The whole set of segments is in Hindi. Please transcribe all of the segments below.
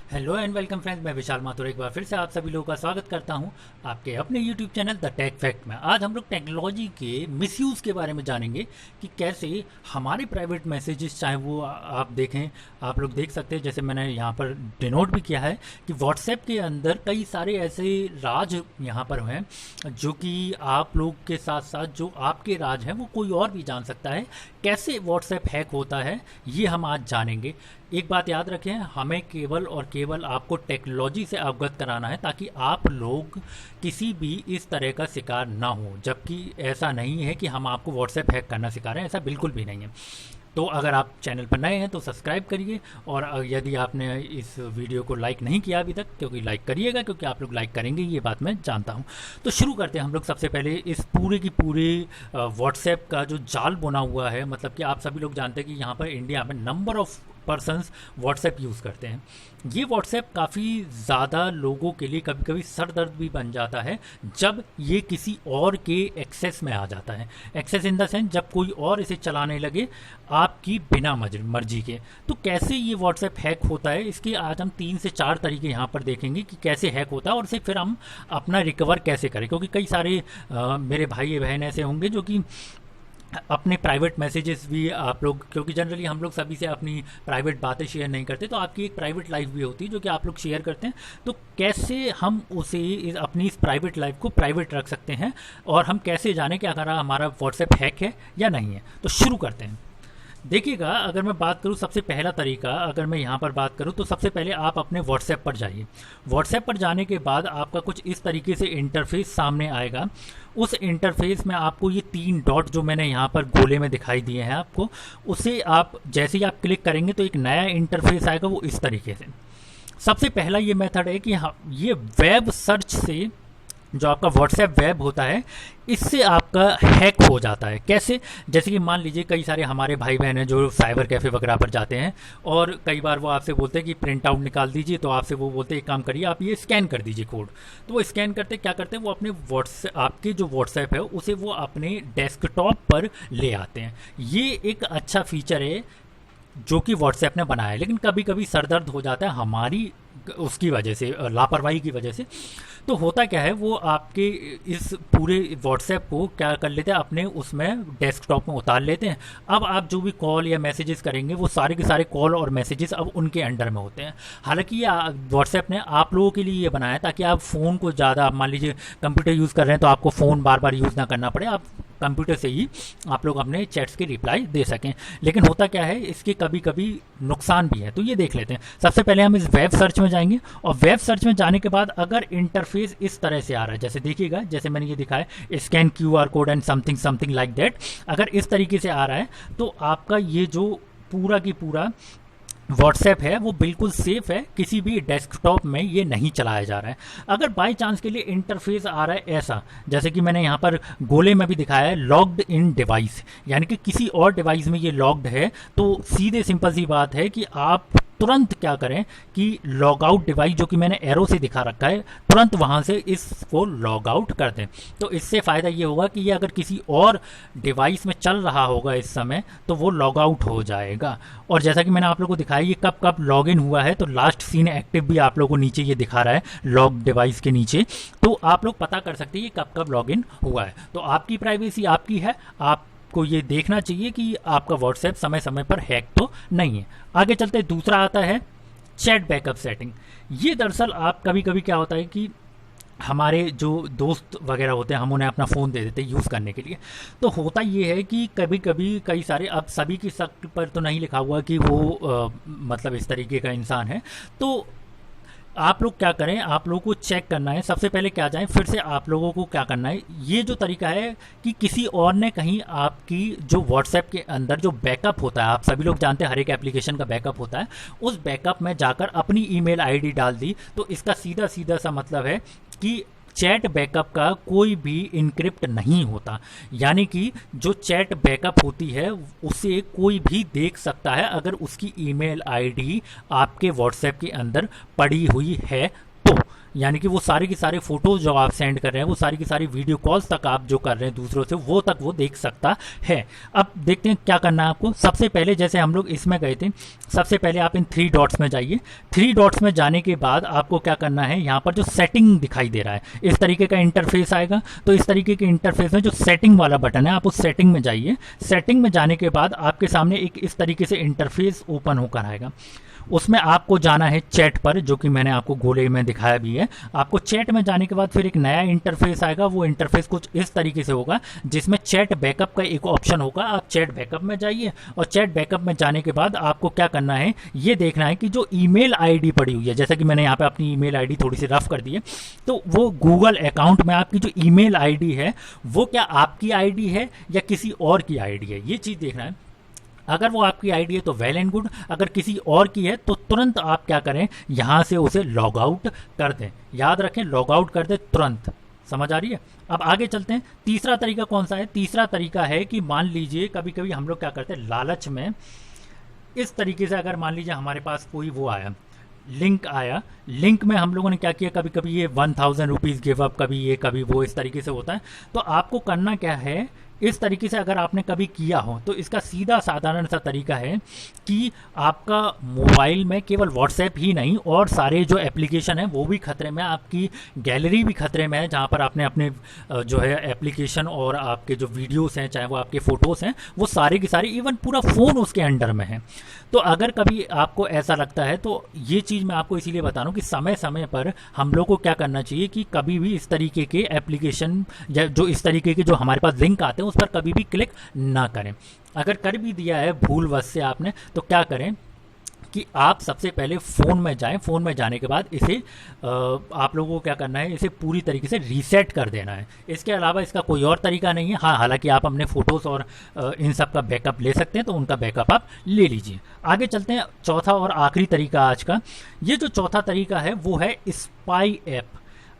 हेलो एंड वेलकम फ्रेंड्स, मैं विशाल माथुर एक बार फिर से आप सभी लोगों का स्वागत करता हूं आपके अपने YouTube channel the tech fact में। आज हम लोग टेक्नोलॉजी के मिसयूज़ के बारे में जानेंगे कि कैसे हमारे प्राइवेट मैसेजेस, चाहे वो आप देखें, आप लोग देख सकते हैं, जैसे मैंने यहाँ पर डिनोट भी किया है कि व्हाट्सएप के अंदर कई सारे ऐसे राज यहाँ पर हैं जो कि आप लोग के साथ साथ जो आपके राज हैं वो कोई और भी जान सकता है। कैसे व्हाट्सएप हैक होता है ये हम आज जानेंगे। एक बात याद रखें, हमें केवल और केवल आपको टेक्नोलॉजी से अवगत कराना है ताकि आप लोग किसी भी इस तरह का शिकार ना हो। जबकि ऐसा नहीं है कि हम आपको व्हाट्सएप हैक करना सिखा रहे हैं, ऐसा बिल्कुल भी नहीं है। तो अगर आप चैनल पर नए हैं तो सब्सक्राइब करिए, और यदि आपने इस वीडियो को लाइक नहीं किया अभी तक, क्योंकि लाइक करिएगा, क्योंकि आप लोग लाइक करेंगे ये बात मैं जानता हूँ। तो शुरू करते हैं हम लोग। सबसे पहले इस पूरे की पूरे व्हाट्सएप का जो जाल बुना हुआ है, मतलब कि आप सभी लोग जानते हैं कि यहाँ पर इंडिया में number of persons WhatsApp use करते हैं। ये व्हाट्सएप काफ़ी ज़्यादा लोगों के लिए कभी कभी सर दर्द भी बन जाता है जब ये किसी और के एक्सेस में आ जाता है। एक्सेस इन द सेंस, जब कोई और इसे चलाने लगे आपकी बिना मर्जी के। तो कैसे ये व्हाट्सएप हैक होता है, इसके आज हम 3 से 4 तरीके यहाँ पर देखेंगे कि कैसे हैक होता है और इसे फिर हम अपना रिकवर कैसे करें। क्योंकि कई सारे मेरे भाई बहन ऐसे होंगे जो कि अपने प्राइवेट मैसेजेस भी आप लोग, क्योंकि जनरली हम लोग सभी से अपनी प्राइवेट बातें शेयर नहीं करते, तो आपकी एक प्राइवेट लाइफ भी होती है जो कि आप लोग शेयर करते हैं। तो कैसे हम उसे अपनी इस प्राइवेट लाइफ को प्राइवेट रख सकते हैं और हम कैसे जानें कि अगर हमारा व्हाट्सएप हैक है या नहीं है। तो शुरू करते हैं। देखिएगा, अगर मैं बात करूं सबसे पहला तरीका, अगर मैं यहाँ पर बात करूं तो सबसे पहले आप अपने व्हाट्सएप पर जाइए। व्हाट्सएप पर जाने के बाद आपका कुछ इस तरीके से इंटरफेस सामने आएगा। उस इंटरफेस में आपको ये 3 डॉट जो मैंने यहाँ पर गोले में दिखाई दिए हैं आपको, उसे आप जैसे ही आप क्लिक करेंगे तो एक नया इंटरफेस आएगा, वो इस तरीके से। सबसे पहला ये मेथड है कि ये वेब सर्च से जो आपका व्हाट्सएप वेब होता है, इससे आपका हैक हो जाता है। कैसे? जैसे कि मान लीजिए कई सारे हमारे भाई बहन हैं जो साइबर कैफ़े वगैरह पर जाते हैं, और कई बार वो आपसे बोलते हैं कि प्रिंट आउट निकाल दीजिए, तो आपसे वो बोलते हैं एक काम करिए, आप ये स्कैन कर दीजिए कोड। तो वो स्कैन करते क्या करते हैं, वो अपने व्हाट्सएप, आपके जो व्हाट्सएप है उसे वो अपने डेस्कटॉप पर ले आते हैं। ये एक अच्छा फीचर है जो कि व्हाट्सएप ने बनाया है, लेकिन कभी कभी सरदर्द हो जाता है हमारी उसकी वजह से, लापरवाही की वजह से। तो होता क्या है, वो आपके इस पूरे व्हाट्सएप को क्या कर लेते हैं, अपने उसमें डेस्कटॉप में उतार लेते हैं। अब आप जो भी कॉल या मैसेजेस करेंगे वो सारे के सारे कॉल और मैसेजेस अब उनके अंडर में होते हैं। हालांकि ये व्हाट्सएप ने आप लोगों के लिए ये बनाया है ताकि आप फ़ोन को ज़्यादा, मान लीजिए कंप्यूटर यूज़ कर रहे हैं तो आपको फ़ोन बार बार यूज़ ना करना पड़े, आप कंप्यूटर से ही आप लोग अपने चैट्स के रिप्लाई दे सकें। लेकिन होता क्या है, इसके कभी कभी नुकसान भी है, तो ये देख लेते हैं। सबसे पहले हम इस वेब सर्च में जाएंगे, और वेब सर्च में जाने के बाद अगर इंटरफेस इस तरह से आ रहा है, जैसे देखिएगा, जैसे मैंने ये दिखाया, scan QR code and something something like that, अगर इस तरीके से आ रहा है तो आपका ये जो पूरा की पूरा व्हाट्सएप है वो बिल्कुल सेफ है, किसी भी डेस्कटॉप में ये नहीं चलाया जा रहा है। अगर बाय चांस के लिए इंटरफेस आ रहा है ऐसा, जैसे कि मैंने यहाँ पर गोले में भी दिखाया है, लॉग्ड इन डिवाइस, यानी कि किसी और डिवाइस में ये लॉग्ड है, तो सीधे सिंपल सी बात है कि आप तुरंत क्या करें कि लॉग आउट डिवाइस, जो कि मैंने एरो से दिखा रखा है, तुरंत वहाँ से इसको लॉग आउट कर दें। तो इससे फ़ायदा ये होगा कि ये अगर किसी और डिवाइस में चल रहा होगा इस समय तो वो लॉग आउट हो जाएगा। और जैसा कि मैंने आप लोगों को दिखाया, ये कब कब लॉग इन हुआ है, तो लास्ट सीन एक्टिव भी आप लोगों को नीचे ये दिखा रहा है लॉग डिवाइस के नीचे, तो आप लोग पता कर सकते हैं ये कब कब लॉग इन हुआ है। तो आपकी प्राइवेसी आपकी है, आप को ये देखना चाहिए कि आपका व्हाट्सएप समय समय पर हैक तो नहीं है। आगे चलते, दूसरा आता है चैट बैकअप सेटिंग। ये दरअसल आप कभी कभी क्या होता है कि हमारे जो दोस्त वगैरह होते हैं, हम उन्हें अपना फ़ोन दे देते हैं यूज़ करने के लिए। तो होता ये है कि कभी कभी कई सारे, अब सभी की शक्ल पर तो नहीं लिखा हुआ कि वो मतलब इस तरीके का इंसान है, तो आप लोग क्या करें, आप लोगों को चेक करना है। सबसे पहले क्या जाएं, फिर से आप लोगों को क्या करना है, ये जो तरीका है कि किसी और ने कहीं आपकी जो व्हाट्सएप के अंदर जो बैकअप होता है, आप सभी लोग जानते हैं हर एक एप्लीकेशन का बैकअप होता है, उस बैकअप में जाकर अपनी ईमेल आईडी डाल दी, तो इसका सीधा सीधा सा मतलब है कि चैट बैकअप का कोई भी इनक्रिप्ट नहीं होता। यानी कि जो चैट बैकअप होती है उसे कोई भी देख सकता है अगर उसकी ईमेल आईडी आपके व्हाट्सएप के अंदर पड़ी हुई है तो। यानी कि वो सारे के सारे फोटोज जो आप सेंड कर रहे हैं, वो सारी की सारी वीडियो कॉल्स तक आप जो कर रहे हैं दूसरों से, वो तक वो देख सकता है। अब देखते हैं क्या करना है आपको। सबसे पहले जैसे हम लोग इसमें गए थे, सबसे पहले आप इन 3 डॉट्स में जाइए। 3 डॉट्स में जाने के बाद आपको क्या करना है, यहाँ पर जो सेटिंग दिखाई दे रहा है इस तरीके का इंटरफेस आएगा। तो इस तरीके के इंटरफेस में जो सेटिंग वाला बटन है, आप उस सेटिंग में जाइए। सेटिंग में जाने के बाद आपके सामने एक इस तरीके से इंटरफेस ओपन होकर आएगा। उसमें आपको जाना है चैट पर, जो कि मैंने आपको गोले में दिखाया भी है। आपको चैट में जाने के बाद फिर एक नया इंटरफेस आएगा। वो इंटरफेस कुछ इस तरीके से होगा, जिसमें चैट बैकअप का एक ऑप्शन होगा। आप चैट बैकअप में जाइए और चैट बैकअप में जाने के बाद आपको क्या करना है, ये देखना है कि जो ईमेल आईडी पड़ी हुई है, जैसा कि मैंने यहाँ पे अपनी ईमेल आईडी थोड़ी सी रफ कर दी है, तो वो गूगल अकाउंट में आपकी जो ईमेल आईडी है वो क्या आपकी आईडी है या किसी और की आईडी है, ये चीज़ देखना है। अगर वो आपकी आईडी है तो वेल एंड गुड, अगर किसी और की है तो तुरंत आप क्या करें, यहाँ से उसे लॉग आउट कर दें। याद रखें, लॉग आउट कर दें तुरंत। समझ आ रही है? अब आगे चलते हैं। तीसरा तरीका कौन सा है? तीसरा तरीका है कि मान लीजिए कभी कभी हम लोग क्या करते हैं, लालच में इस तरीके से, अगर मान लीजिए हमारे पास कोई वो आया, लिंक आया, लिंक में हम लोगों ने क्या किया, कभी कभी ये 1000 रुपीज़ गिव अप, कभी ये कभी वो, इस तरीके से होता है। तो आपको करना क्या है, इस तरीके से अगर आपने कभी किया हो तो इसका सीधा साधारण सा तरीका है कि आपका मोबाइल में केवल व्हाट्सएप ही नहीं और सारे जो एप्लीकेशन है वो भी खतरे में, आपकी गैलरी भी खतरे में है, जहाँ पर आपने अपने जो है एप्लीकेशन और आपके जो वीडियोस हैं, चाहे वो आपके फ़ोटोज़ हैं, वो सारे की सारी, इवन पूरा फ़ोन उसके अंडर में है। तो अगर कभी आपको ऐसा लगता है तो ये चीज़ मैं आपको इसीलिए बता रहा हूँ कि समय समय पर हम लोग को क्या करना चाहिए कि कभी भी इस तरीके के एप्लीकेशन या जो इस तरीके के जो हमारे पास लिंक आते हैं उस पर कभी भी क्लिक ना करें। अगर कर भी दिया है भूलवश से आपने, तो क्या करें कि आप सबसे पहले फ़ोन में जाएं। फ़ोन में जाने के बाद इसे आप लोगों को क्या करना है, इसे पूरी तरीके से रीसेट कर देना है। इसके अलावा इसका कोई और तरीका नहीं है। हाँ, हालांकि आप अपने फ़ोटोज़ और इन सब का बैकअप ले सकते हैं, तो उनका बैकअप आप ले लीजिए। आगे चलते हैं। चौथा और आखिरी तरीका आज का, ये जो चौथा तरीका है वो है स्पाई ऐप।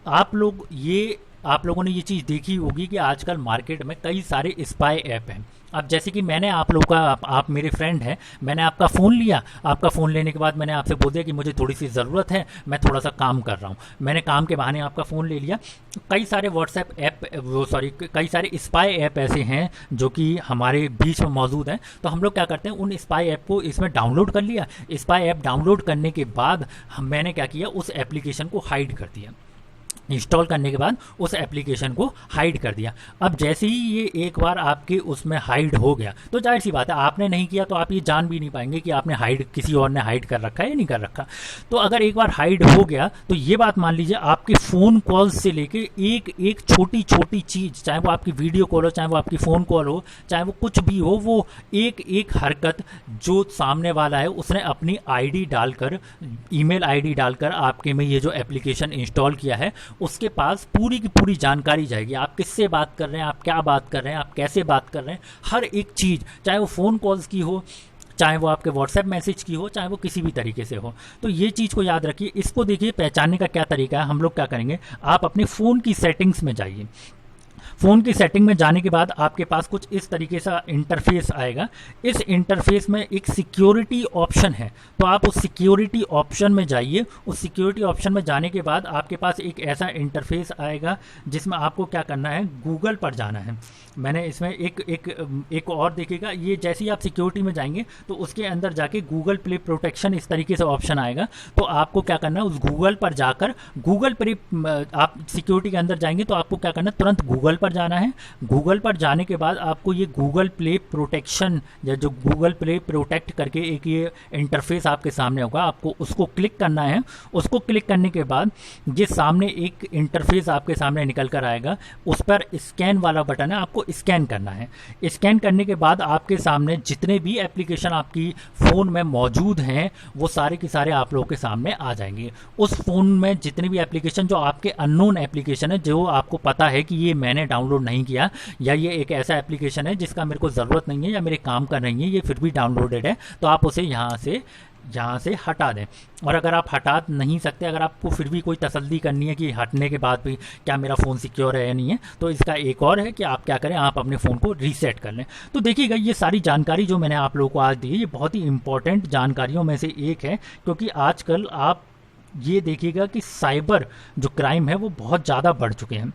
आप लोगों ने ये चीज़ देखी होगी कि आजकल मार्केट में कई सारे स्पाई ऐप हैं। अब जैसे कि मैंने आप लोग का, आप मेरे फ्रेंड हैं, मैंने आपका फ़ोन लिया। आपका फ़ोन लेने के बाद मैंने आपसे बोल दिया कि मुझे थोड़ी सी ज़रूरत है, मैं थोड़ा सा काम कर रहा हूँ। मैंने काम के बहाने आपका फ़ोन ले लिया। कई सारे व्हाट्सएप ऐप, कई सारे स्पाई ऐप ऐसे हैं जो कि हमारे बीच में मौजूद हैं। तो हम लोग क्या करते हैं, उन स्पाई ऐप को इसमें डाउनलोड कर लिया। स्पाई ऐप डाउनलोड करने के बाद मैंने क्या किया, उस एप्लीकेशन को हाइड कर दिया। इंस्टॉल करने के बाद उस एप्लीकेशन को हाइड कर दिया। अब जैसे ही ये एक बार आपके उसमें हाइड हो गया, तो जाहिर सी बात है, आपने नहीं किया तो आप ये जान भी नहीं पाएंगे कि आपने हाइड, किसी और ने हाइड कर रखा है या नहीं कर रखा। तो अगर एक बार हाइड हो गया तो ये बात मान लीजिए, आपके फ़ोन कॉल्स से लेके एक एक छोटी छोटी चीज़, चाहे वो आपकी वीडियो कॉल हो, चाहे वो आपकी फ़ोन कॉल हो, चाहे वो कुछ भी हो, वो एक एक हरकत जो सामने वाला है उसने अपनी आईडी डालकर, ईमेल आईडी डालकर आपके में ये जो एप्लीकेशन इंस्टॉल किया है उसके पास पूरी की पूरी जानकारी जाएगी। आप किससे बात कर रहे हैं, आप क्या बात कर रहे हैं, आप कैसे बात कर रहे हैं, हर एक चीज़, चाहे वो फ़ोन कॉल्स की हो, चाहे वो आपके व्हाट्सएप मैसेज की हो, चाहे वो किसी भी तरीके से हो। तो ये चीज़ को याद रखिए। इसको देखिए, पहचानने का क्या तरीका है। हम लोग क्या करेंगे, आप अपने फ़ोन की सेटिंग्स में जाइए। फ़ोन की सेटिंग में जाने के बाद आपके पास कुछ इस तरीके से इंटरफेस आएगा। इस इंटरफेस में एक सिक्योरिटी ऑप्शन है, तो आप उस सिक्योरिटी ऑप्शन में जाइए। उस सिक्योरिटी ऑप्शन में जाने के बाद आपके पास एक ऐसा इंटरफेस आएगा जिसमें आपको क्या करना है, गूगल पर जाना है। मैंने इसमें एक और देखिएगा, ये जैसे ही आप सिक्योरिटी में जाएंगे तो उसके अंदर जाके गूगल प्ले प्रोटेक्शन इस तरीके से ऑप्शन आएगा। तो आपको क्या करना है, उस गूगल पर जाकर, गूगल प्ले, आप सिक्योरिटी के अंदर जाएंगे तो आपको क्या करना है, तुरंत गूगल पर जाना है। गूगल पर जाने के बाद आपको ये गूगल प्ले प्रोटेक्शन या जो गूगल प्ले प्रोटेक्ट करके एक ये इंटरफेस आपके सामने होगा, आपको उसको क्लिक करना है। उसको क्लिक करने के बाद ये सामने एक इंटरफेस आपके सामने निकल कर आएगा। उस पर स्कैन वाला बटन है, आपको स्कैन करना है। स्कैन करने के बाद आपके सामने जितने भी एप्लीकेशन आपकी फ़ोन में मौजूद हैं वो सारे के सारे आप लोगों के सामने आ जाएंगे। उस फ़ोन में जितने भी एप्लीकेशन जो आपके अननोन एप्लीकेशन है, जो आपको पता है कि ये मैंने डाउनलोड नहीं किया या ये एक ऐसा एप्लीकेशन है जिसका मेरे को ज़रूरत नहीं है या मेरे काम का नहीं है, ये फिर भी डाउनलोडेड है, तो आप उसे यहाँ से हटा दें। और अगर आप हटा नहीं सकते, अगर आपको फिर भी कोई तसल्ली करनी है कि हटने के बाद भी क्या मेरा फ़ोन सिक्योर है या नहीं है, तो इसका एक और है कि आप क्या करें, आप अपने फ़ोन को रीसेट कर लें। तो देखिएगा, ये सारी जानकारी जो मैंने आप लोगों को आज दी है, ये बहुत ही इंपॉर्टेंट जानकारियों में से एक है, क्योंकि आजकल आप ये देखिएगा कि साइबर जो क्राइम है वो बहुत ज़्यादा बढ़ चुके हैं,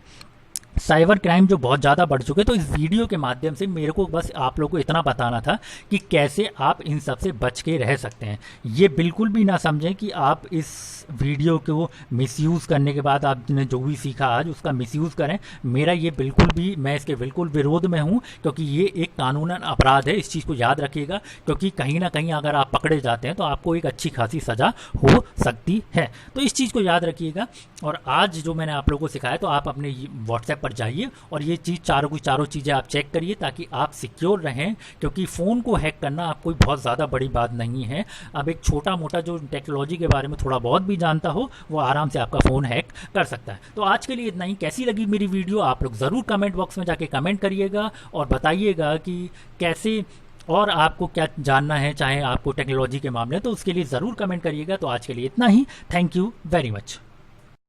साइबर क्राइम जो बहुत ज़्यादा बढ़ चुके हैं। तो इस वीडियो के माध्यम से मेरे को बस आप लोगों को इतना बताना था कि कैसे आप इन सब से बच के रह सकते हैं। ये बिल्कुल भी ना समझें कि आप इस वीडियो को मिसयूज़ करने के बाद आपने जो भी सीखा आज उसका मिसयूज़ करें। मेरा ये बिल्कुल भी, मैं इसके बिल्कुल विरोध में हूँ, क्योंकि ये एक कानूनन अपराध है। इस चीज़ को याद रखिएगा, क्योंकि कहीं ना कहीं अगर आप पकड़े जाते हैं तो आपको एक अच्छी खासी सज़ा हो सकती है। तो इस चीज़ को याद रखिएगा। और आज जो मैंने आप लोगों को सिखाया, तो आप अपने व्हाट्सएप पर जाइए और ये चीज़ चारों की चारों चीज़ें आप चेक करिए, ताकि आप सिक्योर रहें। क्योंकि फ़ोन को हैक करना आप कोई बहुत ज़्यादा बड़ी बात नहीं है। अब एक छोटा मोटा जो टेक्नोलॉजी के बारे में थोड़ा बहुत भी जानता हो वो आराम से आपका फ़ोन हैक कर सकता है। तो आज के लिए इतना ही। कैसी लगी मेरी वीडियो आप लोग ज़रूर कमेंट बॉक्स में जाके कमेंट करिएगा और बताइएगा कि कैसे और आपको क्या जानना है, चाहे आपको टेक्नोलॉजी के मामले, तो उसके लिए ज़रूर कमेंट करिएगा। तो आज के लिए इतना ही। Thank you very much.